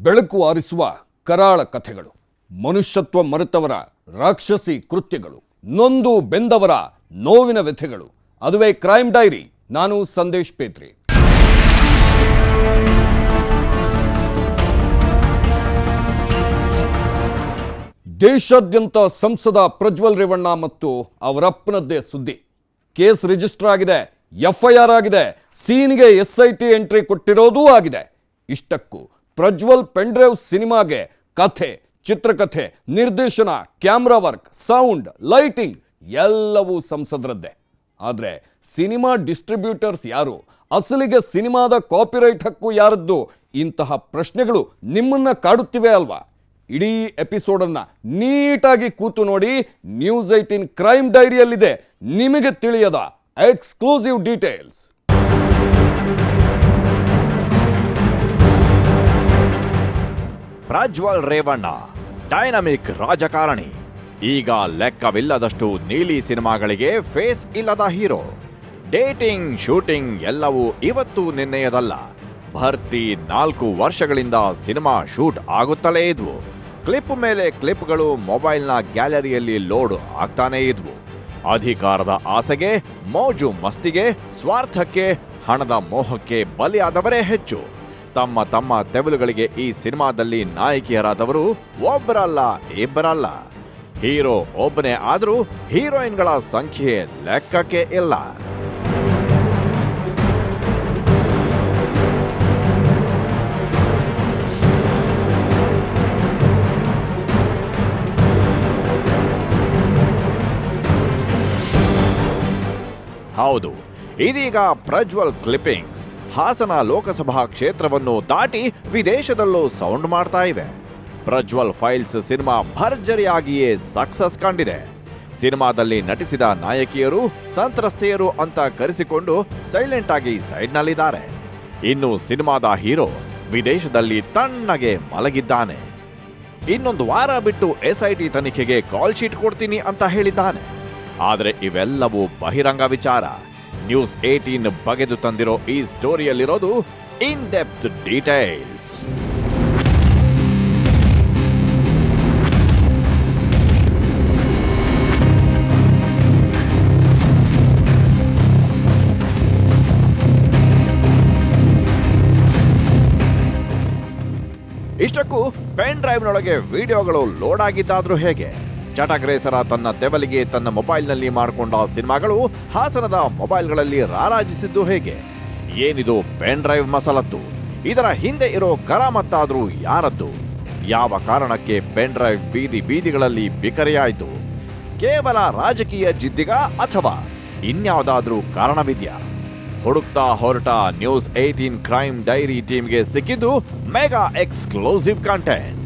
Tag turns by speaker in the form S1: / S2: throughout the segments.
S1: ಬೆಳಕು ಆರಿಸುವ ಕರಾಳ ಕಥೆಗಳು, ಮನುಷ್ಯತ್ವ ಮರೆತವರ ರಾಕ್ಷಸಿ ಕೃತ್ಯಗಳು, ನೊಂದು ಬೆಂದವರ ನೋವಿನ ವ್ಯಥೆಗಳು. ಅದುವೇ ಕ್ರೈಮ್ ಡೈರಿ. ನಾನು ಸಂದೇಶ್ ಪೇತ್ರಿ. ದೇಶಾದ್ಯಂತ ಸಂಸದ ಪ್ರಜ್ವಲ್ ರೇವಣ್ಣ ಮತ್ತು ಅವರಪ್ಪನದ್ದೇ ಸುದ್ದಿ. ಕೇಸ್ ರಿಜಿಸ್ಟರ್ ಆಗಿದೆ, ಎಫ್ಐಆರ್ ಆಗಿದೆ, ಸೀನ್ಗೆ SIT ಎಂಟ್ರಿ ಕೊಟ್ಟಿರೋದೂ ಆಗಿದೆ. ಇಷ್ಟಕ್ಕೂ ಪ್ರಜ್ವಲ್ ಪೆಂಡ್ರೈವ್ ಸಿನಿಮಾಗೆ ಕಥೆ, ಚಿತ್ರಕಥೆ, ನಿರ್ದೇಶನ, ಕ್ಯಾಮ್ರಾ ವರ್ಕ್, ಸೌಂಡ್, ಲೈಟಿಂಗ್ ಎಲ್ಲವೂ ಸಂಸದರದ್ದೇ. ಆದರೆ ಸಿನಿಮಾ ಡಿಸ್ಟ್ರಿಬ್ಯೂಟರ್ಸ್ ಯಾರು, ಅಸಲಿಗೆ ಸಿನಿಮಾದ ಕಾಪಿರೈಟ್ ಹಕ್ಕು ಯಾರದ್ದು, ಇಂತಹ ಪ್ರಶ್ನೆಗಳು ನಿಮ್ಮನ್ನ ಕಾಡುತ್ತಿವೆ ಅಲ್ವಾ? ಇಡೀ ಎಪಿಸೋಡನ್ನು ನೀಟಾಗಿ ಕೂತು ನೋಡಿ. News18 ಕ್ರೈಮ್ ಡೈರಿಯಲ್ಲಿದೆ ನಿಮಗೆ ತಿಳಿಯದ exclusive details.
S2: Prajwal Revanna dynamic ರಾಜಕಾರಣಿ, ಈಗ ಲೆಕ್ಕವಿಲ್ಲದಷ್ಟು ನೀಲಿ ಸಿನಿಮಾಗಳಿಗೆ ಫೇಸ್ ಇಲ್ಲದ ಹೀರೋ. ಡೇಟಿಂಗ್, ಶೂಟಿಂಗ್ ಎಲ್ಲವೂ ಇವತ್ತು ನಿನ್ನೆಯದಲ್ಲ. ಭರ್ತಿ 4 ವರ್ಷಗಳಿಂದ ಸಿನಿಮಾ ಶೂಟ್ ಆಗುತ್ತಲೇ ಇದ್ವು. ಕ್ಲಿಪ್ ಮೇಲೆ ಕ್ಲಿಪ್ಗಳು ಮೊಬೈಲ್ನ ಗ್ಯಾಲರಿಯಲ್ಲಿ ಲೋಡ್ ಆಗ್ತಾನೇ ಇದ್ವು. ಅಧಿಕಾರದ ಆಸೆಗೆ, ಮೋಜು ಮಸ್ತಿಗೆ, ಸ್ವಾರ್ಥಕ್ಕೆ, ಹಣದ ಮೋಹಕ್ಕೆ ಬಲಿಯಾದವರೇ ಹೆಚ್ಚು. ತಮ್ಮ ತಮ್ಮ ತೆವಲುಗಳಿಗೆ ಈ ಸಿನಿಮಾದಲ್ಲಿ ನಾಯಕಿಯರಾದವರು ಒಬ್ಬರಲ್ಲ, ಇಬ್ಬರಲ್ಲ. ಹೀರೋ ಒಬ್ಬನೇ ಆದರೂ ಹೀರೋಯಿನ್ಗಳ ಸಂಖ್ಯೆ ಲೆಕ್ಕಕ್ಕೆ ಇಲ್ಲ. ಹೌದು, ಇದೀಗ ಪ್ರಜ್ವಲ್ ಕ್ಲಿಪ್ಪಿಂಗ್ಸ್ ಹಾಸನ ಲೋಕಸಭಾ ಕ್ಷೇತ್ರವನ್ನು ದಾಟಿ ವಿದೇಶದಲ್ಲೂ ಸೌಂಡ್ ಮಾಡ್ತಾ ಇವೆ. ಪ್ರಜ್ವಲ್ ಫೈಲ್ಸ್ ಸಿನಿಮಾ ಭರ್ಜರಿಯಾಗಿಯೇ ಸಕ್ಸಸ್ ಕಂಡಿದೆ. ಸಿನಿಮಾದಲ್ಲಿ ನಟಿಸಿದ ನಾಯಕಿಯರು ಸಂತ್ರಸ್ತೆಯರು ಅಂತ ಕರೆಸಿಕೊಂಡು ಸೈಲೆಂಟ್ ಆಗಿ ಸೈಡ್ನಲ್ಲಿದ್ದಾರೆ. ಇನ್ನು ಸಿನಿಮಾದ ಹೀರೋ ವಿದೇಶದಲ್ಲಿ ತಣ್ಣಗೆ ಮಲಗಿದ್ದಾನೆ. ಇನ್ನೊಂದು ವಾರ ಬಿಟ್ಟು SIT ತನಿಖೆಗೆ ಕಾಲ್ ಶೀಟ್ ಕೊಡ್ತೀನಿ ಅಂತ ಹೇಳಿದ್ದಾನೆ. ಆದರೆ ಇವೆಲ್ಲವೂ ಬಹಿರಂಗ ವಿಚಾರ. News18 ಬಗೆದು ತಂದಿರೋ ಈ ಸ್ಟೋರಿಯಲ್ಲಿರೋದು ಇನ್ ಡೆಪ್ತ್ ಡೀಟೇಲ್ಸ್. ಇಷ್ಟಕ್ಕೂ ಪೆನ್ ಡ್ರೈವ್ನೊಳಗೆ ವಿಡಿಯೋಗಳು ಲೋಡ್ ಆಗಿದ್ದಾದ್ರೂ ಹೇಗೆ? ಚಟಗ್ರೇಸರ ತನ್ನ ತೆವಲಿಗೆ ತನ್ನ ಮೊಬೈಲ್ನಲ್ಲಿ ಮಾಡಿಕೊಂಡ ಸಿನಿಮಾಗಳು ಹಾಸನದ ಮೊಬೈಲ್ಗಳಲ್ಲಿ ರಾರಾಜಿಸಿದ್ದು ಹೇಗೆ? ಏನಿದು ಪೆನ್ ಡ್ರೈವ್ ಮಸಲತ್ತು? ಇದರ ಹಿಂದೆ ಇರೋ ಕರಾಮತ್ತಾದ್ರೂ ಯಾರದ್ದು? ಯಾವ ಕಾರಣಕ್ಕೆ ಪೆನ್ ಡ್ರೈವ್ ಬೀದಿ ಬೀದಿಗಳಲ್ಲಿ ಬಿಕರಿಯಾಯಿತು? ಕೇವಲ ರಾಜಕೀಯ ಜಿದ್ದಿಗ ಅಥವಾ ಇನ್ಯಾವುದಾದ್ರೂ ಕಾರಣವಿದ್ಯಾ? ಹುಡುಕ್ತಾ ಹೊರಟ News18 ಕ್ರೈಮ್ ಡೈರಿ ಟೀಮ್ಗೆ ಸಿಕ್ಕಿದ್ದು ಮೆಗಾ ಎಕ್ಸ್ಕ್ಲೂಸಿವ್ ಕಂಟೆಂಟ್.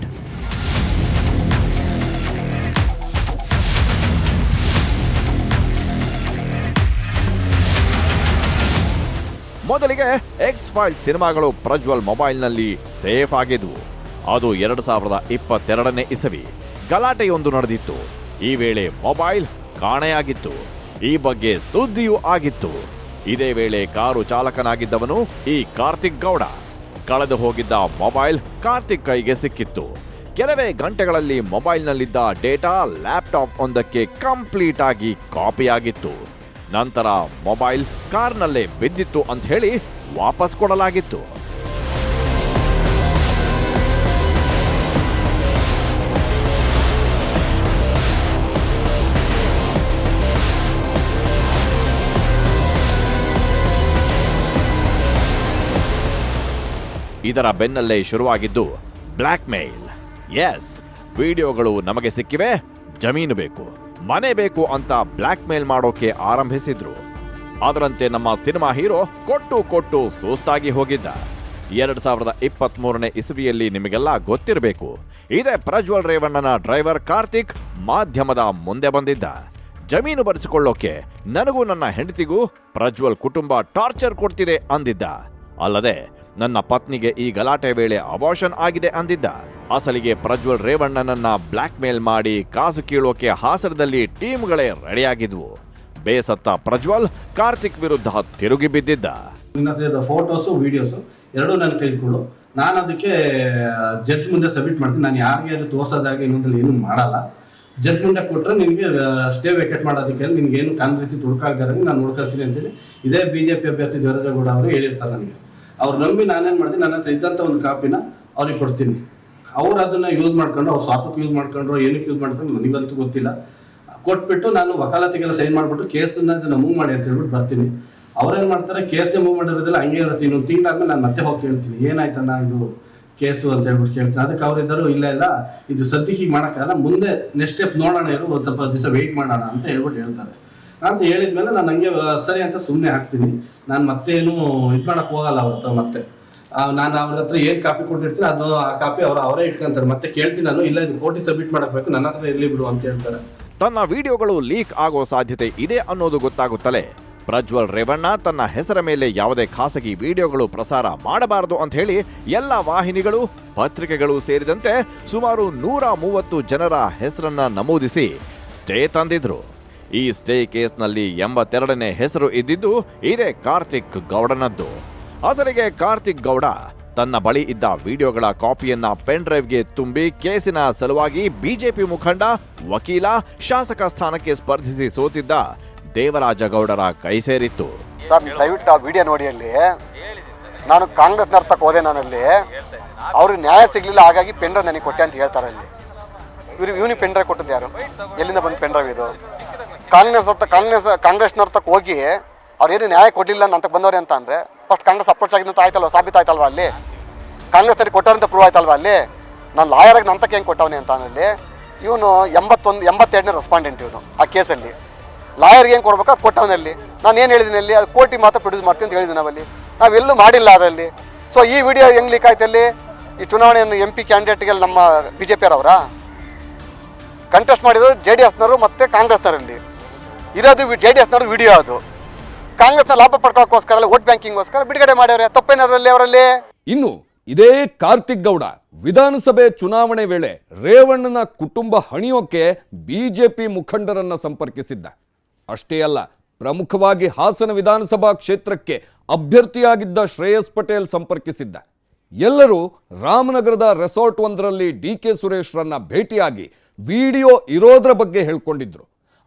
S2: ಮೊದಲಿಗೆ ಎಕ್ಸ್ ಫೈಲ್ ಸಿನಿಮಾಗಳು ಪ್ರಜ್ವಲ್ ಮೊಬೈಲ್ನಲ್ಲಿ ಸೇಫ್ ಆಗಿದ್ವು. ಅದು 2022ನೇ ಇಸವಿ. ಗಲಾಟೆಯೊಂದು ನಡೆದಿತ್ತು. ಈ ವೇಳೆ ಮೊಬೈಲ್ ಕಾಣೆಯಾಗಿತ್ತು. ಈ ಬಗ್ಗೆ ಸುದ್ದಿಯೂ ಆಗಿತ್ತು. ಇದೇ ವೇಳೆ ಕಾರು ಚಾಲಕನಾಗಿದ್ದವನು ಈ ಕಾರ್ತಿಕ್ ಗೌಡ. ಕಳೆದು ಹೋಗಿದ್ದ ಮೊಬೈಲ್ ಕಾರ್ತಿಕ್ ಕೈಗೆ ಸಿಕ್ಕಿತ್ತು. ಕೆಲವೇ ಗಂಟೆಗಳಲ್ಲಿ ಮೊಬೈಲ್ನಲ್ಲಿದ್ದ ಡೇಟಾ ಲ್ಯಾಪ್ಟಾಪ್ ಒಂದಕ್ಕೆ ಕಂಪ್ಲೀಟ್ ಆಗಿ ಕಾಪಿ ಆಗಿತ್ತು. ನಂತರ ಮೊಬೈಲ್ ಕಾರ್ನಲ್ಲೇ ಬಿದ್ದಿತ್ತು ಅಂತ ಹೇಳಿ ವಾಪಸ್ ಕೊಡಲಾಗಿತ್ತು. ಇದರ ಬೆನ್ನಲ್ಲೇ ಶುರುವಾಗಿದ್ದು ಬ್ಲ್ಯಾಕ್ ಮೇಲ್. ಎಸ್, ವಿಡಿಯೋಗಳು ನಮಗೆ ಸಿಕ್ಕಿವೆ, ಜಮೀನು ಬೇಕು, ಮನೆ ಬೇಕು ಅಂತ ಬ್ಲ್ಯಾಕ್ ಮೇಲ್ ಮಾಡೋಕೆ ಆರಂಭಿಸಿದ್ರು. ಅದರಂತೆ ನಮ್ಮ ಸಿನಿಮಾ ಹೀರೋ ಕೊಟ್ಟು ಸುಸ್ತಾಗಿ ಹೋಗಿದ್ದ. 2023ನೇ ಇಸವಿಯಲ್ಲಿ ನಿಮಗೆಲ್ಲ ಗೊತ್ತಿರಬೇಕು, ಇದೇ ಪ್ರಜ್ವಲ್ ರೇವಣ್ಣನ ಡ್ರೈವರ್ ಕಾರ್ತಿಕ್ ಮಾಧ್ಯಮದ ಮುಂದೆ ಬಂದಿದ್ದ. ಜಮೀನು ಬರೆಸಿಕೊಳ್ಳೋಕೆ ನನಗೂ ನನ್ನ ಹೆಂಡತಿಗೂ ಪ್ರಜ್ವಲ್ ಕುಟುಂಬ ಟಾರ್ಚರ್ ಕೊಡ್ತಿದೆ ಅಂದಿದ್ದ. ಅಲ್ಲದೆ ನನ್ನ ಪತ್ನಿಗೆ ಈ ಗಲಾಟೆ ವೇಳೆ ಅಬಾರ್ಷನ್ ಆಗಿದೆ ಅಂದಿದ್ದ. ಅಸಲಿಗೆ ಪ್ರಜ್ವಲ್ ರೇವಣ್ಣನನ್ನ ಬ್ಲ್ಯಾಕ್ ಮೇಲ್ ಮಾಡಿ ಕಾಸು ಕೀಳೋಕೆ ಹಾಸನದಲ್ಲಿ ಟೀಮ್ಗಳೇ ರೆಡಿಯಾಗಿದ್ವು. ಬೇಸತ್ತ ಪ್ರಜ್ವಲ್ ಕಾರ್ತಿಕ್ ವಿರುದ್ಧ ತಿರುಗಿ ಬಿದ್ದಿದ್ದ.
S3: ಫೋಟೋಸು ವಿಡಿಯೋಸು ಎರಡೂ ನನ್ನ ಕೈಲಿ ಕೊಡು, ನಾನು ಅದಕ್ಕೆ ಜಡ್ಜ್ ಮುಂದೆ ಸಬ್ಮಿಟ್ ಮಾಡ್ತೀನಿ. ನಾನು ಯಾರಿಗೆ ಅದು ತೋರ್ಸೋದಾಗ ಇನ್ನೊಂದ್ರಲ್ಲಿ ಏನು ಮಾಡಲ್ಲ. ಜಡ್ಜ್ ಮುಂದೆ ಕೊಟ್ಟರೆ ನಿನಗೆ ಸ್ಟೇ ವೇಕೆಟ್ ಮಾಡೋದಕ್ಕೆ ನಿನ್ಗೆ ಏನು ಕಾನೂನು ರೀತಿ ತುಡುಕಾಗ್ದಾರಂಗೆ ನಾನು ನೋಡ್ಕೊಳ್ತೀನಿ ಅಂತೇಳಿ ಇದೇ BJP ಅಭ್ಯರ್ಥಿ ದೇವರಾಜೇಗೌಡ ಅವರು ಹೇಳಿರ್ತಾರೆ ನನಗೆ. ಅವ್ರು ನಂಬಿ ನಾನೇನು ಮಾಡ್ತೀನಿ, ನನ್ನ ಹತ್ರ ಇದ್ದಂಥ ಒಂದು ಕಾಪಿನ ಅವ್ರಿಗೆ ಕೊಡ್ತೀನಿ. ಅವ್ರು ಅದನ್ನು ಯೂಸ್ ಮಾಡ್ಕೊಂಡು ಅವ್ರು ಸ್ವಾರ್ಥಕ್ಕೆ ಯೂಸ್ ಮಾಡ್ಕೊಂಡ್ರು ಏನಕ್ಕೆ ಯೂಸ್ ಮಾಡ್ಕೊಂಡು ನನಗಂತೂ ಗೊತ್ತಿಲ್ಲ. ಕೊಟ್ಬಿಟ್ಟು ನಾನು ವಕಾಲತಿಗೆಲ್ಲ ಸೈನ್ ಮಾಡಿಬಿಟ್ಟು ಕೇಸನ್ನ ಮೂವ್ ಮಾಡಿ ಅಂತ ಹೇಳ್ಬಿಟ್ಟು ಬರ್ತೀನಿ. ಅವ್ರೇನು ಮಾಡ್ತಾರೆ, ಕೇಸ್ನೇ ಮೂವ್ ಮಾಡಿರೋದಿಲ್ಲ, ಹಂಗೆ ಇರುತ್ತೆ. ಇನ್ನೊಂದು ತಿಂಗಳಾದ್ಮೇಲೆ ನಾನು ಮತ್ತೆ ಹೋಗಿ ಕೇಳ್ತೀನಿ, ಏನಾಯ್ತಣ್ಣ ಇದು ಕೇಸು ಅಂತ ಹೇಳ್ಬಿಟ್ಟು ಕೇಳ್ತೀನಿ. ಅದಕ್ಕೆ ಅವರಿದ್ದರು ಇಲ್ಲ ಇದು ಸದ್ಯಕ್ಕೆ ಹೀಗೆ ಮಾಡೋಕ್ಕಾಗಲ್ಲ, ಮುಂದೆ ನೆಕ್ಸ್ಟ್ ಸ್ಟೆಪ್ ನೋಡೋಣ, ಇರು ಒಂದು ಸ್ವಲ್ಪ ದಿವಸ ವೆಯ್ಟ್ ಮಾಡೋಣ ಅಂತ ಹೇಳ್ಬಿಟ್ಟು ಹೇಳ್ತಾರೆ. ಅಂತ ಹೇಳಿದ್ಮೇಲೆ ನಾನು ಹಂಗೆ ಸರಿ ಅಂತ ಸುಮ್ಮನೆ ಹಾಕ್ತೀನಿ. ನಾನು ಮತ್ತೇನು ಇದು ಮಾಡೋಕ್ಕೆ ಹೋಗಲ್ಲ ಅವ್ರ ಹತ್ರ. ಮತ್ತೆ ನಾನು ಅವ್ರ ಹತ್ರ ಏನು ಕಾಪಿ ಕೊಟ್ಟಿರ್ತೀನಿ ಅದು ಆ ಕಾಪಿ ಅವರೇ ಇಟ್ಕೊಂತಾರೆ. ಮತ್ತೆ ಕೇಳ್ತೀನಿ ನಾನು, ಇಲ್ಲ ಇದು ಕೋರ್ಟಿಗೆ ಸಬ್ಮಿಟ್ ಮಾಡಬೇಕು, ನನ್ನ ಹತ್ರ ಇರಲಿ ಬಿಡು ಅಂತ ಹೇಳ್ತಾರೆ.
S2: ತನ್ನ ವಿಡಿಯೋಗಳು ಲೀಕ್ ಆಗೋ ಸಾಧ್ಯತೆ ಇದೆ ಅನ್ನೋದು ಗೊತ್ತಾಗುತ್ತಲೇ ಪ್ರಜ್ವಲ್ ರೇವಣ್ಣ ತನ್ನ ಹೆಸರ ಮೇಲೆ ಯಾವುದೇ ಖಾಸಗಿ ವಿಡಿಯೋಗಳು ಪ್ರಸಾರ ಮಾಡಬಾರದು ಅಂತ ಹೇಳಿ ಎಲ್ಲ ವಾಹಿನಿಗಳು, ಪತ್ರಿಕೆಗಳು ಸೇರಿದಂತೆ ಸುಮಾರು 130 ಜನರ ಹೆಸರನ್ನ ನಮೂದಿಸಿ ಸ್ಟೇ ತಂದಿದ್ರು. ಈ ಸ್ಟೇ ಕೇಸ್ನಲ್ಲಿ 82ನೇ ಹೆಸರು ಇದ್ದಿದ್ದು ಇದೇ ಕಾರ್ತಿಕ್ ಗೌಡನದ್ದು. ಅಸಲಿಗೆ ಕಾರ್ತಿಕ್ ಗೌಡ ತನ್ನ ಬಳಿ ಇದ್ದ ವಿಡಿಯೋಗಳ ಕಾಪಿಯನ್ನ ಪೆನ್ ಡ್ರೈವ್ಗೆ ತುಂಬಿ ಕೇಸಿನ ಸಲುವಾಗಿ ಬಿಜೆಪಿ ಮುಖಂಡ, ವಕೀಲ, ಶಾಸಕ ಸ್ಥಾನಕ್ಕೆ ಸ್ಪರ್ಧಿಸಿ ಸೋತಿದ್ದ ದೇವರಾಜಗೌಡರ ಕೈ ಸೇರಿತ್ತು.
S4: ಸರ್ ದಯವಿಟ್ಟು ಆ ವಿಡಿಯೋ ನೋಡಿ. ಅಲ್ಲಿ ನಾನು ಕಾಂಗ್ರೆಸ್ ನರ್ತಕ್ಕೆ ಹೋದೆ, ನಾನಲ್ಲಿ ಅವ್ರಿಗೆ ನ್ಯಾಯ ಸಿಗ್ಲಿಲ್ಲ, ಹಾಗಾಗಿ ಪೆನ್ ಡ್ರೈವ್ ನನಗೆ ಕೊಟ್ಟೆ ಅಂತ ಹೇಳ್ತಾರೆ. ಅಲ್ಲಿ ಇವನಿಗೆ ಪೆನ್ ಡ್ರೈವ್ ಕೊಟ್ಟದ್ದು ಯಾರು? ಎಲ್ಲಿಂದ ಬಂದು ಪೆನ್ ಡ್ರೈವ್ ಇದು? ಕಾಂಗ್ರೆಸ್ ನರ್ತಕ್ಕೆ ಹೋಗಿ ಅವ್ರೇನು ನ್ಯಾಯ ಕೊಡಲಿಲ್ಲ ಅಂತ ಬಂದವ್ರೆ ಅಂತ ಅಂದರೆ ಫಸ್ಟ್ ಕಾಂಗ್ರೆಸ್ ಅಪ್ರೋಚ್ ಆಗಿದ್ದಂತ ಆಯ್ತಲ್ವ, ಸಾಬೀತಾಯ್ತಲ್ವ? ಅಲ್ಲಿ ಕಾಂಗ್ರೆಸ್ ನನಗೆ ಕೊಟ್ಟವ್ರಂತ ಪ್ರೂವ್ ಆಯ್ತಲ್ವ? ಅಲ್ಲಿ ನಾನು ಲಾಯರಾಗಿ ನಂತಕ್ಕೆ ಹೆಂಗೆ ಕೊಟ್ಟವನೇ ಅಂತ ಅಲ್ಲಿ ಇವನು 82ನೇ ರೆಸ್ಪಾಂಡೆಂಟ್ ಇವನು ಆ ಕೇಸಲ್ಲಿ. ಲಾಯರ್ಗೆ ಏನು ಕೊಡ್ಬೇಕು ಅದು ಕೊಟ್ಟವನಲ್ಲಿ. ನಾನು ಏನು ಹೇಳಿದ್ದೀನಿ ಅಲ್ಲಿ, ಅದು ಕೋರ್ಟಿಗೆ ಮಾತ್ರ ಪ್ರೊಡ್ಯೂಸ್ ಮಾಡ್ತೀನಿ ಅಂತ ಹೇಳಿದ್ದೀನಿ. ನಾವೆಲ್ಲೂ ಮಾಡಿಲ್ಲ ಅದರಲ್ಲಿ. ಸೊ ಈ ವಿಡಿಯೋ ಹೆಂಗೆ ಲೀಕ್ ಆಯ್ತಲ್ಲಿ? ಈ ಚುನಾವಣೆಯನ್ನು MP ಕ್ಯಾಂಡಿಡೇಟ್ಗೆ ನಮ್ಮ BJP-ಅವರ ಕಂಟೆಸ್ಟ್ ಮಾಡಿದ್ರು JDS-ನವರು ಮತ್ತು ಕಾಂಗ್ರೆಸ್ನವರಲ್ಲಿ ಇರೋದು. JDS-ನವರು ವಿಡಿಯೋ ಅದು ಕಾಂಗ್ರೆಸ್ನ ಲಾಭ ಪಡ್ಕೊಳ್ಳೋಕ್ಕೋಸ್ಕರ, ವೋಟ್ ಬ್ಯಾಂಕಿಂಗ್ಗೋಸ್ಕರ ಬಿಡುಗಡೆ ಮಾಡ್ಯವ್ರೆ. ತಪ್ಪೇನಾದ್ರಲ್ಲಿ ಅವರಲ್ಲಿ?
S1: ಇನ್ನು ಇದೇ ಕಾರ್ತಿಕ್ ಗೌಡ ವಿಧಾನಸಭೆ ಚುನಾವಣೆ ವೇಳೆ ರೇವಣ್ಣನ ಕುಟುಂಬ ಹಣಿಯೋಕೆ ಬಿಜೆಪಿ ಮುಖಂಡರನ್ನ ಸಂಪರ್ಕಿಸಿದ್ದ. ಅಷ್ಟೇ ಅಲ್ಲ, ಪ್ರಮುಖವಾಗಿ ಹಾಸನ ವಿಧಾನಸಭಾ ಕ್ಷೇತ್ರಕ್ಕೆ ಅಭ್ಯರ್ಥಿಯಾಗಿದ್ದ ಶ್ರೇಯಸ್ ಪಟೇಲ್ ಸಂಪರ್ಕಿಸಿದ್ದ. ಎಲ್ಲರೂ ರಾಮನಗರದ ರೆಸಾರ್ಟ್ ಒಂದರಲ್ಲಿ DK ಸುರೇಶ್ರನ್ನ ಭೇಟಿಯಾಗಿ ವಿಡಿಯೋ ಇರೋದ್ರ ಬಗ್ಗೆ ಹೇಳ್ಕೊಂಡಿದ್ರು.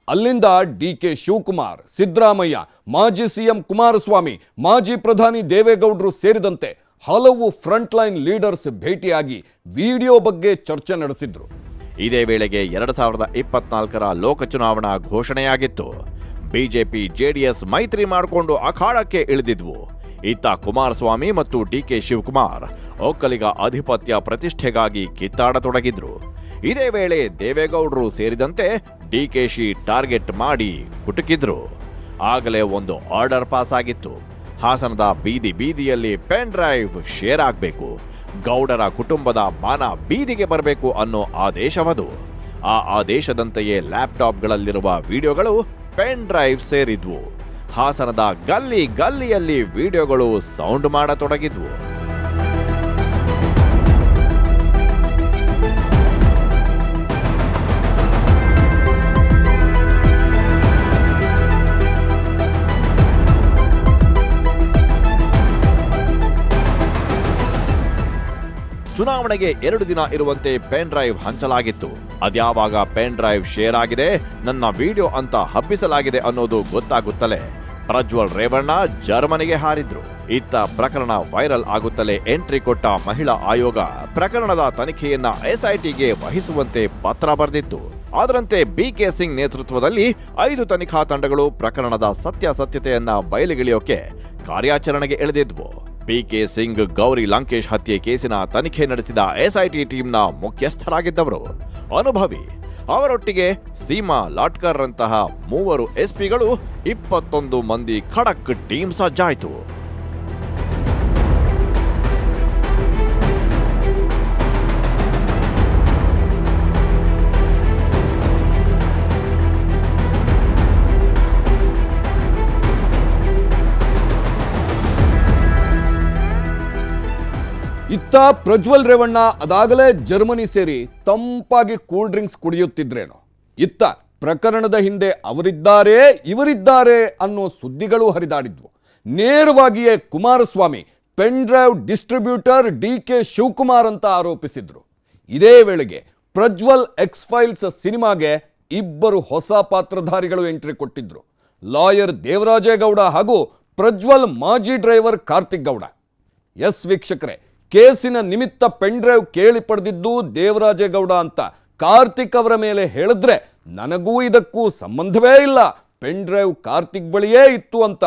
S1: ಅಲ್ಲಿಂದ DK ಶಿವಕುಮಾರ್, ಸಿದ್ದರಾಮಯ್ಯ, ಮಾಜಿ CM ಕುಮಾರಸ್ವಾಮಿ, ಮಾಜಿ ಪ್ರಧಾನಿ ದೇವೇಗೌಡರು ಸೇರಿದಂತೆ ಹಲವು ಫ್ರಂಟ್ ಲೈನ್ ಲೀಡರ್ಸ್ ಭೇಟಿಯಾಗಿ ವಿಡಿಯೋ ಬಗ್ಗೆ ಚರ್ಚೆ ನಡೆಸಿದ್ರು.
S2: ಇದೇ ವೇಳೆಗೆ 2024ರ ಲೋಕ ಚುನಾವಣಾ ಘೋಷಣೆಯಾಗಿತ್ತು. ಬಿಜೆಪಿ JDS ಮೈತ್ರಿ ಮಾಡಿಕೊಂಡು ಅಖಾಡಕ್ಕೆ ಇಳಿದಿದ್ವು. ಇತ್ತ ಕುಮಾರಸ್ವಾಮಿ ಮತ್ತು DK ಶಿವಕುಮಾರ್ ಒಕ್ಕಲಿಗ ಅಧಿಪತ್ಯ ಪ್ರತಿಷ್ಠೆಗಾಗಿ ಕಿತ್ತಾಡತೊಡಗಿದ್ರು. ಇದೇ ವೇಳೆ ದೇವೇಗೌಡರು ಸೇರಿದಂತೆ DKಶಿ ಟಾರ್ಗೆಟ್ ಮಾಡಿ ಕುಟುಕಿದ್ರು. ಆಗಲೇ ಒಂದು ಆರ್ಡರ್ ಪಾಸ್ ಆಗಿತ್ತು. ಹಾಸನದ ಬೀದಿಯಲ್ಲಿ ಪೆನ್ ಡ್ರೈವ್ ಶೇರ್ ಆಗಬೇಕು, ಗೌಡರ ಕುಟುಂಬದ ಮಾನ ಬೀದಿಗೆ ಬರಬೇಕು ಅನ್ನೋ ಆದೇಶವದು. ಆ ಆದೇಶದಂತೆಯೇ ಲ್ಯಾಪ್ಟಾಪ್ಗಳಲ್ಲಿರುವ ವಿಡಿಯೋಗಳು ಪೆನ್ ಡ್ರೈವ್ ಸೇರಿದ್ವು. ಹಾಸನದ ಗಲ್ಲಿಯಲ್ಲಿ ವಿಡಿಯೋಗಳು ಸೌಂಡ್ ಮಾಡತೊಡಗಿದ್ವು. ಚುನಾವಣೆಗೆ 2 ದಿನ ಇರುವಂತೆ ಪೆನ್ ಡ್ರೈವ್ ಹಂಚಲಾಗಿತ್ತು. ಅದ್ಯಾವಾಗ ಪೆನ್ ಡ್ರೈವ್ ಶೇರ್ ಆಗಿದೆ, ನನ್ನ ವಿಡಿಯೋ ಅಂತ ಹಬ್ಬಿಸಲಾಗಿದೆ ಅನ್ನೋದು ಗೊತ್ತಾಗುತ್ತಲೇ ಪ್ರಜ್ವಲ್ ರೇವಣ್ಣ ಜರ್ಮನಿಗೆ ಹಾರಿದ್ರು. ಇತ್ತ ಪ್ರಕರಣ ವೈರಲ್ ಆಗುತ್ತಲೇ ಎಂಟ್ರಿ ಕೊಟ್ಟ ಮಹಿಳಾ ಆಯೋಗ ಪ್ರಕರಣದ ತನಿಖೆಯನ್ನ SITಗೆ ವಹಿಸುವಂತೆ ಪತ್ರ ಬರೆದಿತ್ತು. ಅದರಂತೆ BK ಸಿಂಗ್ ನೇತೃತ್ವದಲ್ಲಿ 5 ತನಿಖಾ ತಂಡಗಳು ಪ್ರಕರಣದ ಸತ್ಯಾಸತ್ಯತೆಯನ್ನ ಬಯಲಿಗಿಳಿಯೋಕೆ ಕಾರ್ಯಾಚರಣೆಗೆ ಇಳಿದಿದ್ವು. BK ಸಿಂಗ್ ಗೌರಿ ಲಂಕೇಶ್ ಹತ್ಯೆ ಕೇಸಿನ ತನಿಖೆ ನಡೆಸಿದ SIT ಟೀಮ್ನ ಮುಖ್ಯಸ್ಥರಾಗಿದ್ದವರು ಅನುಭವಿ. ಅವರೊಟ್ಟಿಗೆ ಸೀಮಾ ಲಾಟ್ಕರ್ ರಂತಹ 3 SPಗಳು 21 ಮಂದಿ ಖಡಕ್ ಟೀಮ್ ಸಜ್ಜಾಯಿತು.
S1: ಇತ್ತ ಪ್ರಜ್ವಲ್ ರೇವಣ್ಣ ಅದಾಗಲೇ ಜರ್ಮನಿ ಸೇರಿ ತಂಪಾಗಿ ಕೂಲ್ ಡ್ರಿಂಕ್ಸ್ ಕುಡಿಯುತ್ತಿದ್ರೇನೋ. ಇತ್ತ ಪ್ರಕರಣದ ಹಿಂದೆ ಇವರಿದ್ದಾರೆ ಅನ್ನೋ ಸುದ್ದಿಗಳು ಹರಿದಾಡಿದ್ವು. ನೇರವಾಗಿಯೇ Kumaraswamy pen drive distributor D K. Shivakumar ಅಂತ ಆರೋಪಿಸಿದ್ರು. ಇದೇ ವೇಳೆಗೆ ಪ್ರಜ್ವಲ್ ಎಕ್ಸ್ ಫೈಲ್ಸ್ ಸಿನಿಮಾಗೆ ಇಬ್ಬರು ಹೊಸ ಪಾತ್ರಧಾರಿಗಳು ಎಂಟ್ರಿ ಕೊಟ್ಟಿದ್ರು. ಲಾಯರ್ ದೇವರಾಜೇಗೌಡ ಹಾಗೂ ಪ್ರಜ್ವಲ್ ಮಾಜಿ ಡ್ರೈವರ್ ಕಾರ್ತಿಕ್ ಗೌಡ. ಎಸ್ ವೀಕ್ಷಕರೇ, ಕೇಸಿನ ನಿಮಿತ್ತ ಪೆನ್ ಡ್ರೈವ್ ಕೇಳಿ ಪಡೆದಿದ್ದು ದೇವರಾಜೇಗೌಡ ಅಂತ ಕಾರ್ತಿಕ್ ಅವರ ಮೇಲೆ ಹೇಳಿದ್ರೆ ನನಗೂ ಇದಕ್ಕೂ ಸಂಬಂಧವೇ ಇಲ್ಲ, ಪೆನ್ ಡ್ರೈವ್ ಕಾರ್ತಿಕ್ ಬಳಿಯೇ ಇತ್ತು ಅಂತ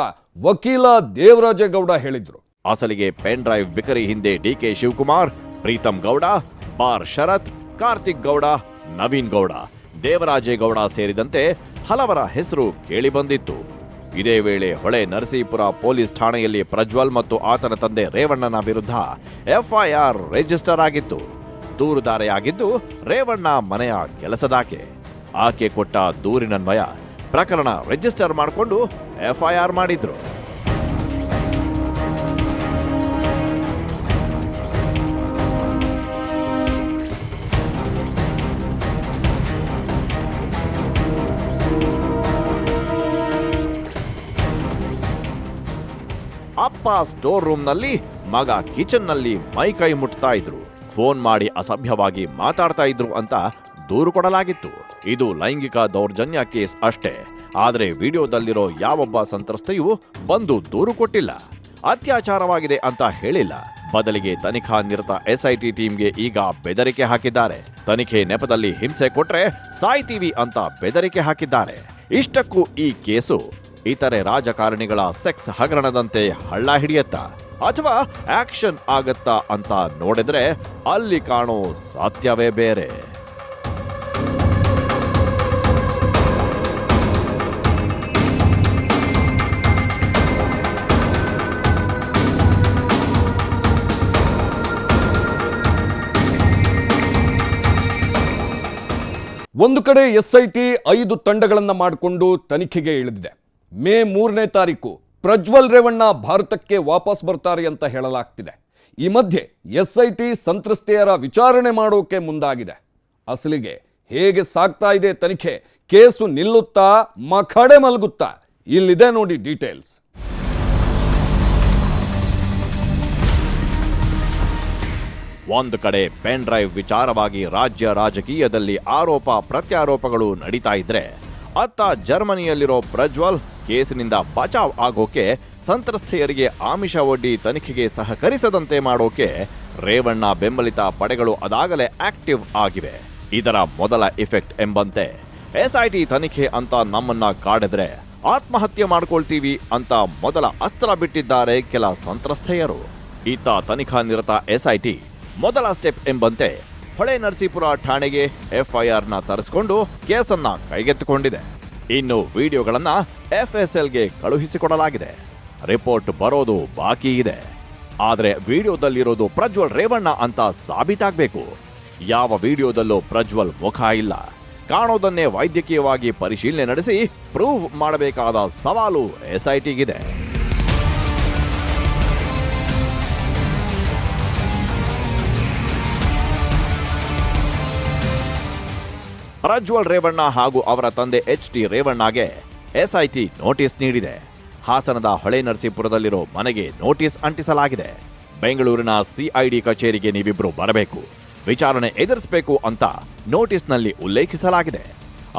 S1: ವಕೀಲ ದೇವರಾಜೇಗೌಡ ಹೇಳಿದ್ರು.
S2: ಅಸಲಿಗೆ ಪೆನ್ ಡ್ರೈವ್ ಬಿಕರಿ ಹಿಂದೆ ಡಿ.ಕೆ. ಶಿವಕುಮಾರ್, ಪ್ರೀತಂ ಗೌಡ, ಬಾರ್ ಶರತ್, ಕಾರ್ತಿಕ್ ಗೌಡ, ನವೀನ್ ಗೌಡ, ದೇವರಾಜೇಗೌಡ ಸೇರಿದಂತೆ ಹಲವರ ಹೆಸರು ಕೇಳಿ ಬಂದಿತ್ತು. ಇದೇ ವೇಳೆ ಹೊಳೆ ನರಸೀಪುರ ಪೊಲೀಸ್ ಠಾಣೆಯಲ್ಲಿ ಪ್ರಜ್ವಲ್ ಮತ್ತು ಆತನ ತಂದೆ ರೇವಣ್ಣನ ವಿರುದ್ಧ ಎಫ್ಐಆರ್ ರಿಜಿಸ್ಟರ್ ಆಗಿತ್ತು. ದೂರುದಾರೆಯಾಗಿದ್ದು ರೇವಣ್ಣ ಮನೆಯ ಕೆಲಸದಾಕೆ. ಆಕೆ ಕೊಟ್ಟ ದೂರಿನನ್ವಯ ಪ್ರಕರಣ ರಿಜಿಸ್ಟರ್ ಮಾಡಿಕೊಂಡು ಎಫ್ಐಆರ್ ಮಾಡಿದ್ರು. ಅಪ್ಪ ಸ್ಟೋರ್ ರೂಮ್ನಲ್ಲಿ, ಮಗ ಕಿಚನ್ನಲ್ಲಿ ಮೈಕೈ ಮುಟ್ತಾ ಇದ್ರು, ಫೋನ್ ಮಾಡಿ ಅಸಭ್ಯವಾಗಿ ಮಾತಾಡ್ತಾ ಇದ್ರು ಅಂತ ದೂರು ಕೊಡಲಾಗಿತ್ತು. ಇದು ಲೈಂಗಿಕ ದೌರ್ಜನ್ಯ ಕೇಸ್ ಅಷ್ಟೇ. ಆದರೆ ವಿಡಿಯೋದಲ್ಲಿರೋ ಯಾವೊಬ್ಬ ಸಂತ್ರಸ್ತೆಯೂ ಬಂದು ದೂರು ಕೊಟ್ಟಿಲ್ಲ, ಅತ್ಯಾಚಾರವಾಗಿದೆ ಅಂತ ಹೇಳಿಲ್ಲ. ಬದಲಿಗೆ ತನಿಖಾ ನಿರತ ಎಸ್ಐಟಿ ಟೀಮ್ಗೆ ಈಗ ಬೆದರಿಕೆ ಹಾಕಿದ್ದಾರೆ. ತನಿಖೆ ನೆಪದಲ್ಲಿ ಹಿಂಸೆ ಕೊಟ್ರೆ ಸಾಯ್ತೀವಿ ಅಂತ ಬೆದರಿಕೆ ಹಾಕಿದ್ದಾರೆ. ಇಷ್ಟಕ್ಕೂ ಈ ಕೇಸು ಇತರೆ ರಾಜಕಾರಣಿಗಳ ಸೆಕ್ಸ್ ಹಗರಣದಂತೆ ಹಳ್ಳ ಹಿಡಿಯತ್ತಾ ಅಥವಾ ಆಕ್ಷನ್ ಆಗತ್ತಾ ಅಂತ ನೋಡಿದ್ರೆ ಅಲ್ಲಿ ಕಾಣೋ ಸಾಧ್ಯವೇ ಬೇರೆ.
S1: ಒಂದು ಕಡೆ ಎಸ್ಐಟಿ 5 ತಂಡಗಳನ್ನು ಮಾಡಿಕೊಂಡು ತನಿಖೆಗೆ ಇಳಿದಿದೆ. ಮೇ 3ನೇ ತಾರೀಕು ಪ್ರಜ್ವಲ್ ರೇವಣ್ಣ ಭಾರತಕ್ಕೆ ವಾಪಸ್ ಬರ್ತಾರೆ ಅಂತ ಹೇಳಲಾಗ್ತಿದೆ. ಈ ಮಧ್ಯೆ ಎಸ್ಐಟಿ ಸಂತ್ರಸ್ತೆಯರ ವಿಚಾರಣೆ ಮಾಡೋಕೆ ಮುಂದಾಗಿದೆ. ಅಸಲಿಗೆ ಹೇಗೆ ಸಾಗ್ತಾ ಇದೆ ತನಿಖೆ? ಕೇಸು ನಿಲ್ಲುತ್ತಾ ಮಖಡೆ ಮಲಗುತ್ತಾ? ಇಲ್ಲಿದೆ ನೋಡಿ ಡೀಟೇಲ್ಸ್.
S2: ಒಂದು ಕಡೆ ಪೆನ್ ಡ್ರೈವ್ ವಿಚಾರವಾಗಿ ರಾಜ್ಯ ರಾಜಕೀಯದಲ್ಲಿ ಆರೋಪ ಪ್ರತ್ಯಾರೋಪಗಳು ನಡೀತಾ ಇದ್ರೆ, ಅತ್ತ ಜರ್ಮನಿಯಲ್ಲಿರೋ ಪ್ರಜ್ವಲ್ ಕೇಸಿನಿಂದ ಬಚಾವ್ ಆಗೋಕೆ ಸಂತ್ರಸ್ತೆಯರಿಗೆ ಆಮಿಷ ಒಡ್ಡಿ ತನಿಖೆಗೆ ಸಹಕರಿಸದಂತೆ ಮಾಡೋಕೆ ರೇವಣ್ಣ ಬೆಂಬಲಿತ ಪಡೆಗಳು ಅದಾಗಲೇ ಆಕ್ಟಿವ್ ಆಗಿವೆ. ಇದರ ಮೊದಲ ಇಫೆಕ್ಟ್ ಎಂಬಂತೆ ಎಸ್ಐಟಿ ತನಿಖೆ ಅಂತ ನಮ್ಮನ್ನ ಕಾಡಿದ್ರೆ ಆತ್ಮಹತ್ಯೆ ಮಾಡ್ಕೊಳ್ತೀವಿ ಅಂತ ಮೊದಲ ಅಸ್ತ್ರ ಬಿಟ್ಟಿದ್ದಾರೆ ಕೆಲ ಸಂತ್ರಸ್ತೆಯರು. ಇತ್ತ ತನಿಖಾ ನಿರತ ಎಸ್ಐಟಿ ಮೊದಲ ಸ್ಟೆಪ್ ಎಂಬಂತೆ ಹೊಳೆ ನರಸೀಪುರ ಠಾಣೆಗೆ ಎಫ್ಐಆರ್ನ ತರಿಸಿಕೊಂಡು ಕೇಸನ್ನ ಕೈಗೆತ್ತಿಕೊಂಡಿದೆ. ಇನ್ನು ವಿಡಿಯೋಗಳನ್ನ ಎಫ್ಎಸ್ಎಲ್ಗೆ ಕಳುಹಿಸಿಕೊಡಲಾಗಿದೆ. ರಿಪೋರ್ಟ್ ಬರೋದು ಬಾಕಿ ಇದೆ. ಆದರೆ ವಿಡಿಯೋದಲ್ಲಿರೋದು ಪ್ರಜ್ವಲ್ ರೇವಣ್ಣ ಅಂತ ಸಾಬೀತಾಗಬೇಕು. ಯಾವ ವಿಡಿಯೋದಲ್ಲೂ ಪ್ರಜ್ವಲ್ ಮುಖ ಇಲ್ಲ. ಕಾಣೋದನ್ನೇ ವೈದ್ಯಕೀಯವಾಗಿ ಪರಿಶೀಲನೆ ನಡೆಸಿ ಪ್ರೂವ್ ಮಾಡಬೇಕಾದ ಸವಾಲು ಎಸ್ಐಟಿಗಿದೆ. ಪ್ರಜ್ವಲ್ ರೇವಣ್ಣ ಹಾಗೂ ಅವರ ತಂದೆ ಎಚ್.ಟಿ. ರೇವಣ್ಣಗೆ ಎಸ್ಐಟಿ ನೋಟಿಸ್ ನೀಡಿದೆ. ಹಾಸನದ ಹೊಳೆ ನರಸೀಪುರದಲ್ಲಿರೋ ಮನೆಗೆ ನೋಟಿಸ್ ಅಂಟಿಸಲಾಗಿದೆ. ಬೆಂಗಳೂರಿನ ಸಿಐಡಿ ಕಚೇರಿಗೆ ನೀವಿಬ್ರು ಬರಬೇಕು, ವಿಚಾರಣೆ ಎದುರಿಸಬೇಕು ಅಂತ ನೋಟಿಸ್ನಲ್ಲಿ ಉಲ್ಲೇಖಿಸಲಾಗಿದೆ.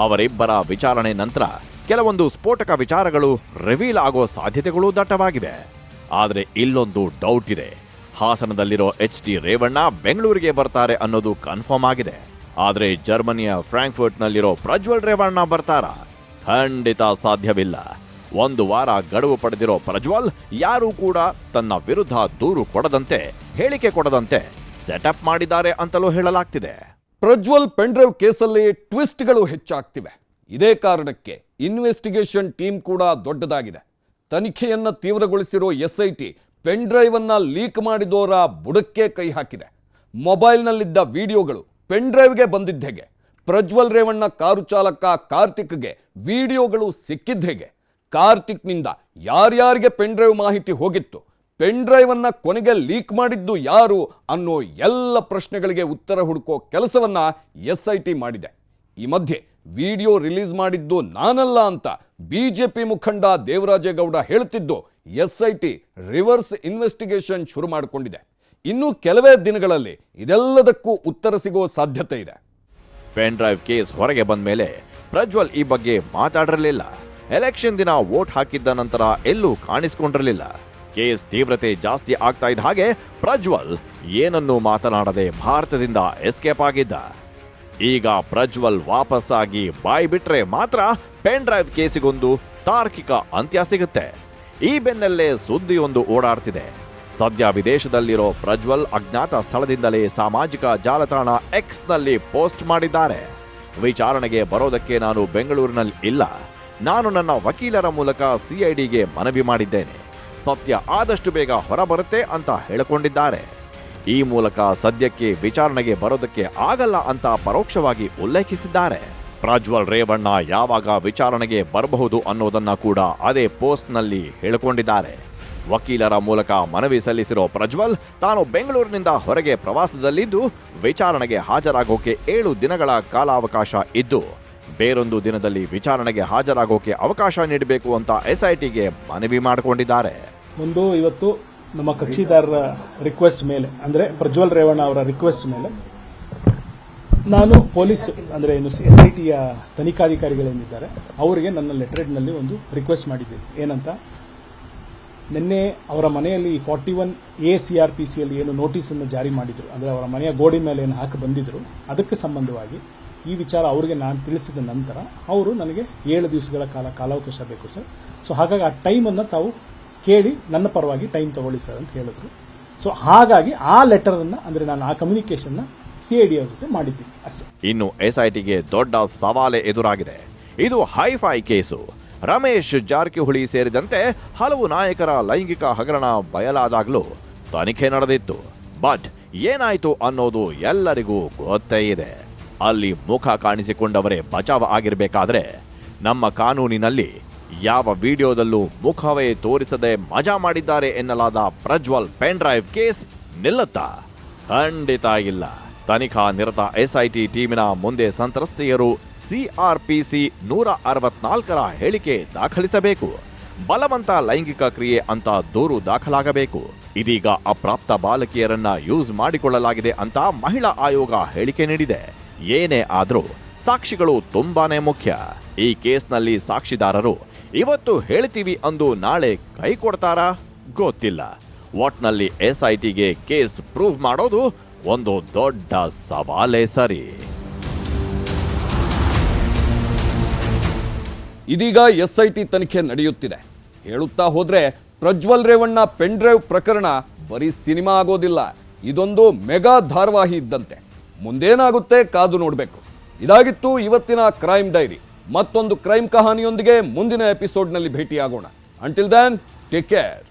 S2: ಅವರಿಬ್ಬರ ವಿಚಾರಣೆ ನಂತರ ಕೆಲವೊಂದು ಸ್ಫೋಟಕ ವಿಚಾರಗಳು ರಿವೀಲ್ ಆಗೋ ಸಾಧ್ಯತೆಗಳು ದಟ್ಟವಾಗಿವೆ. ಆದರೆ ಇಲ್ಲೊಂದು ಡೌಟ್ ಇದೆ. ಹಾಸನದಲ್ಲಿರೋ ಎಚ್.ಟಿ. ರೇವಣ್ಣ ಬೆಂಗಳೂರಿಗೆ ಬರ್ತಾರೆ ಅನ್ನೋದು ಕನ್ಫರ್ಮ್ ಆಗಿದೆ. ಆದರೆ ಜರ್ಮನಿಯ ಫ್ರಾಂಕ್ಫರ್ಟ್ನಲ್ಲಿರೋ ಪ್ರಜ್ವಲ್ ರೇವಣ್ಣ ಬರ್ತಾರಾ? ಖಂಡಿತ ಸಾಧ್ಯವಿಲ್ಲ. 1 ವಾರ ಗಡುವು ಪಡೆದಿರೋ ಪ್ರಜ್ವಲ್ ಯಾರೂ ಕೂಡ ತನ್ನ ವಿರುದ್ಧ ದೂರು ಕೊಡದಂತೆ, ಹೇಳಿಕೆ ಕೊಡದಂತೆ ಸೆಟಪ್ ಮಾಡಿದ್ದಾರೆ ಅಂತಲೂ ಹೇಳಲಾಗ್ತಿದೆ.
S1: ಪ್ರಜ್ವಲ್ ಪೆನ್ ಡ್ರೈವ್ ಕೇಸಲ್ಲಿ ಟ್ವಿಸ್ಟ್ಗಳು ಹೆಚ್ಚಾಗ್ತಿವೆ. ಇದೇ ಕಾರಣಕ್ಕೆ ಇನ್ವೆಸ್ಟಿಗೇಷನ್ ಟೀಮ್ ಕೂಡ ದೊಡ್ಡದಾಗಿದೆ. ತನಿಖೆಯನ್ನ ತೀವ್ರಗೊಳಿಸಿರೋ ಎಸ್ಐಟಿ ಪೆನ್ ಡ್ರೈವ್ ಅನ್ನ ಲೀಕ್ ಮಾಡಿದೋರ ಬುಡಕ್ಕೆ ಕೈ ಹಾಕಿದೆ. ಮೊಬೈಲ್ನಲ್ಲಿದ್ದ ವಿಡಿಯೋಗಳು ಪೆನ್ ಡ್ರೈವ್ಗೆ ಬಂದಿದ್ದ ಹೇಗೆ? ಪ್ರಜ್ವಲ್ ರೇವಣ್ಣ ಕಾರು ಚಾಲಕ ಕಾರ್ತಿಕ್ಗೆ ವಿಡಿಯೋಗಳು ಸಿಕ್ಕಿದ್ದ ಹೇಗೆ? ಕಾರ್ತಿಕ್ನಿಂದ ಯಾರ್ಯಾರಿಗೆ ಪೆನ್ ಡ್ರೈವ್ ಮಾಹಿತಿ ಹೋಗಿತ್ತು? ಪೆನ್ ಡ್ರೈವ್ ಅನ್ನ ಕೊನೆಗೆ ಲೀಕ್ ಮಾಡಿದ್ದು ಯಾರು ಅನ್ನೋ ಎಲ್ಲ ಪ್ರಶ್ನೆಗಳಿಗೆ ಉತ್ತರ ಹುಡುಕೋ ಕೆಲಸವನ್ನ ಎಸ್ಐಟಿ ಮಾಡಿದೆ. ಈ ಮಧ್ಯೆ ವಿಡಿಯೋ ರಿಲೀಸ್ ಮಾಡಿದ್ದು ನಾನಲ್ಲ ಅಂತ ಬಿಜೆಪಿ ಮುಖಂಡ ದೇವರಾಜೇಗೌಡ ಹೇಳ್ತಿದ್ದು SIT ರಿವರ್ಸ್ ಇನ್ವೆಸ್ಟಿಗೇಷನ್ ಶುರು ಮಾಡಿಕೊಂಡಿದೆ. ಇನ್ನು ಕೆಲವೇ ದಿನಗಳಲ್ಲಿ ಇದೆಲ್ಲದಕ್ಕೂ ಉತ್ತರ ಸಿಗೋ ಸಾಧ್ಯತೆ ಇದೆ.
S2: ಪೆನ್ ಡ್ರೈವ್ ಕೇಸ್ ಹೊರಗೆ ಬಂದ ಮೇಲೆ ಪ್ರಜ್ವಲ್ ಈ ಬಗ್ಗೆ ಮಾತಾಡಿರಲಿಲ್ಲ. ಎಲೆಕ್ಷನ್ ದಿನ ವೋಟ್ ಹಾಕಿದ್ದ ನಂತರ ಎಲ್ಲೂ ಕಾಣಿಸಿಕೊಂಡಿರಲಿಲ್ಲ. ಕೇಸ್ ತೀವ್ರತೆ ಜಾಸ್ತಿ ಆಗ್ತಾ ಇದ್ದ ಹಾಗೆ ಪ್ರಜ್ವಲ್ ಏನನ್ನೂ ಮಾತನಾಡದೆ ಭಾರತದಿಂದ ಎಸ್ಕೇಪ್ ಆಗಿದ್ದ. ಈಗ ಪ್ರಜ್ವಲ್ ವಾಪಸ್ಸಾಗಿ ಬಾಯ್ ಬಿಟ್ರೆ ಮಾತ್ರ ಪೆನ್ ಡ್ರೈವ್ ಕೇಸಿಗೊಂದು ತಾರ್ಕಿಕ ಅಂತ್ಯ ಸಿಗುತ್ತೆ. ಈ ಬೆನ್ನಲ್ಲೇ ಸುದ್ದಿಯೊಂದು ಓಡಾಡ್ತಿದೆ. ಸದ್ಯ ವಿದೇಶದಲ್ಲಿರೋ ಪ್ರಜ್ವಲ್ ಅಜ್ಞಾತ ಸ್ಥಳದಿಂದಲೇ ಸಾಮಾಜಿಕ ಜಾಲತಾಣ ಎಕ್ಸ್ನಲ್ಲಿ ಪೋಸ್ಟ್ ಮಾಡಿದ್ದಾರೆ. ವಿಚಾರಣೆಗೆ ಬರೋದಕ್ಕೆ ನಾನು ಬೆಂಗಳೂರಿನಲ್ಲಿ ಇಲ್ಲ. ನಾನು ನನ್ನ ವಕೀಲರ ಮೂಲಕ CIDಗೆ ಮನವಿ ಮಾಡಿದ್ದೇನೆ. ಸತ್ಯ ಆದಷ್ಟು ಬೇಗ ಹೊರಬರುತ್ತೆ ಅಂತ ಹೇಳಿಕೊಂಡಿದ್ದಾರೆ. ಈ ಮೂಲಕ ಸದ್ಯಕ್ಕೆ ವಿಚಾರಣೆಗೆ ಬರೋದಕ್ಕೆ ಆಗಲ್ಲ ಅಂತ ಪರೋಕ್ಷವಾಗಿ ಉಲ್ಲೇಖಿಸಿದ್ದಾರೆ. ಪ್ರಜ್ವಲ್ ರೇವಣ್ಣ ಯಾವಾಗ ವಿಚಾರಣೆಗೆ ಬರಬಹುದು ಅನ್ನೋದನ್ನ ಕೂಡ ಅದೇ ಪೋಸ್ಟ್ನಲ್ಲಿ ಹೇಳಿಕೊಂಡಿದ್ದಾರೆ. ವಕೀಲರ ಮೂಲಕ ಮನವಿ ಸಲ್ಲಿಸಿರೋ ಪ್ರಜ್ವಲ್ ತಾನು ಬೆಂಗಳೂರಿನಿಂದ ಹೊರಗೆ ಪ್ರವಾಸದಲ್ಲಿದ್ದು ವಿಚಾರಣೆಗೆ ಹಾಜರಾಗೋಕೆ 7 ದಿನಗಳ ಕಾಲಾವಕಾಶ ಇದ್ದು ಬೇರೊಂದು ದಿನದಲ್ಲಿ ವಿಚಾರಣೆಗೆ ಹಾಜರಾಗೋಕೆ ಅವಕಾಶ ನೀಡಬೇಕು ಅಂತ SITಗೆ ಮನವಿ ಮಾಡಿಕೊಂಡಿದ್ದಾರೆ.
S5: ಒಂದು ಇವತ್ತು ನಮ್ಮ ಕಕ್ಷಿದಾರರ ರಿಕ್ವೆಸ್ಟ್ ಮೇಲೆ ಅಂದ್ರೆ ಪ್ರಜ್ವಲ್ ರೇವಣ್ಣ ಅವರ ರಿಕ್ವೆಸ್ಟ್ ಮೇಲೆ ನಾನು ಪೊಲೀಸ್ ಅಂದ್ರೆ SITಯ ತನಿಖಾಧಿಕಾರಿಗಳೇನಿದ್ದಾರೆ ಅವರಿಗೆ ನನ್ನ ಲೆಟರ್ನಲ್ಲಿ ಒಂದು ರಿಕ್ವೆಸ್ಟ್ ಮಾಡಿದ್ದೀನಿ. ಏನಂತ, ನಿನ್ನೆ ಅವರ ಮನೆಯಲ್ಲಿ 41A CRPCಯಲ್ಲಿ ಏನು ನೋಟಿಸನ್ನು ಜಾರಿ ಮಾಡಿದ್ರು, ಅಂದ್ರೆ ಅವರ ಮನೆಯ ಗೋಡಿ ಮೇಲೆ ಏನು ಹಾಕಿ ಬಂದಿದ್ರು, ಅದಕ್ಕೆ ಸಂಬಂಧವಾಗಿ ಈ ವಿಚಾರ ಅವರಿಗೆ ನಾನು ತಿಳಿಸಿದ ನಂತರ ಅವರು ನನಗೆ 7 ದಿವಸಗಳ ಕಾಲಾವಕಾಶ ಬೇಕು ಸರ್. ಸೊ ಹಾಗಾಗಿ ಆ ಟೈಮನ್ನು ತಾವು ಕೇಳಿ ನನ್ನ ಪರವಾಗಿ ಟೈಮ್ ತಗೊಳ್ಳಿ ಸರ್ ಅಂತ ಹೇಳಿದ್ರು. ಸೊ ಹಾಗಾಗಿ ಆ ಲೆಟರನ್ನು ಅಂದ್ರೆ ನಾನು ಆ ಕಮ್ಯುನಿಕೇಶನ್ನ CID ಅವ್ರ ಜೊತೆ ಮಾಡಿದ್ದೀನಿ ಅಷ್ಟೇ.
S2: ಇನ್ನು SITಗೆ ದೊಡ್ಡ ಸವಾಲೆ ಎದುರಾಗಿದೆ. ಇದು ಹೈಫೈ ಕೇಸು. ರಮೇಶ್ ಜಾರಕಿಹೊಳಿ ಸೇರಿದಂತೆ ಹಲವು ನಾಯಕರ ಲೈಂಗಿಕ ಹಗರಣ ಬಯಲಾದಾಗಲೂ ತನಿಖೆ ನಡೆದಿತ್ತು. ಬಟ್ ಏನಾಯ್ತು ಅನ್ನೋದು ಎಲ್ಲರಿಗೂ ಗೊತ್ತೇ ಇದೆ. ಅಲ್ಲಿ ಮುಖ ಕಾಣಿಸಿಕೊಂಡವರೇ ಬಚಾವ್ ಆಗಿರಬೇಕಾದ್ರೆ ನಮ್ಮ ಕಾನೂನಿನಲ್ಲಿ ಯಾವ ವಿಡಿಯೋದಲ್ಲೂ ಮುಖವೇ ತೋರಿಸದೆ ಮಜಾ ಮಾಡಿದ್ದಾರೆ ಎನ್ನಲಾದ ಪ್ರಜ್ವಲ್ ಪೆನ್ ಡ್ರೈವ್ ಕೇಸ್ ನಿಲ್ಲುತ್ತಾ? ಖಂಡಿತ ಇಲ್ಲ. ತನಿಖಾ ನಿರತ SIT ಟೀಮಿನ ಮುಂದೆ ಸಂತ್ರಸ್ತೆಯರು CRPC 164ರ ಹೇಳಿಕೆ ದಾಖಲಿಸಬೇಕು. ಬಲವಂತ ಲೈಂಗಿಕ ಕ್ರಿಯೆ ಅಂತ ದೂರು ದಾಖಲಾಗಬೇಕು. ಇದೀಗ ಅಪ್ರಾಪ್ತ ಬಾಲಕಿಯರನ್ನ ಯೂಸ್ ಮಾಡಿಕೊಳ್ಳಲಾಗಿದೆ ಅಂತ ಮಹಿಳಾ ಆಯೋಗ ಹೇಳಿಕೆ ನೀಡಿದೆ. ಏನೇ ಆದ್ರೂ ಸಾಕ್ಷಿಗಳು ತುಂಬಾನೇ ಮುಖ್ಯ. ಈ ಕೇಸ್ನಲ್ಲಿ ಸಾಕ್ಷಿದಾರರು ಇವತ್ತು ಹೇಳ್ತೀವಿ ಅಂದು ನಾಳೆ ಕೈ ಕೊಡ್ತಾರಾ ಗೊತ್ತಿಲ್ಲ. ಒಟ್ನಲ್ಲಿ SITಗೆ ಕೇಸ್ ಪ್ರೂವ್ ಮಾಡೋದು ಒಂದು ದೊಡ್ಡ ಸವಾಲೇ ಸರಿ.
S1: ಇದೀಗ SIT ತನಿಖೆ ನಡೆಯುತ್ತಿದೆ. ಹೇಳುತ್ತಾ ಹೋದ್ರೆ ಪ್ರಜ್ವಲ್ ರೇವಣ್ಣ ಪೆನ್ ಡ್ರೈವ್ ಪ್ರಕರಣ ಬರೀ ಸಿನಿಮಾ ಆಗೋದಿಲ್ಲ. ಇದೊಂದು ಮೆಗಾ ಧಾರಾವಾಹಿ ಇದ್ದಂತೆ. ಮುಂದೇನಾಗುತ್ತೆ ಕಾದು ನೋಡಬೇಕು. ಇದಾಗಿತ್ತು ಇವತ್ತಿನ ಕ್ರೈಮ್ ಡೈರಿ. ಮತ್ತೊಂದು ಕ್ರೈಮ್ ಕಹಾನಿಯೊಂದಿಗೆ ಮುಂದಿನ ಎಪಿಸೋಡ್ನಲ್ಲಿ ಭೇಟಿಯಾಗೋಣ. Until then take care.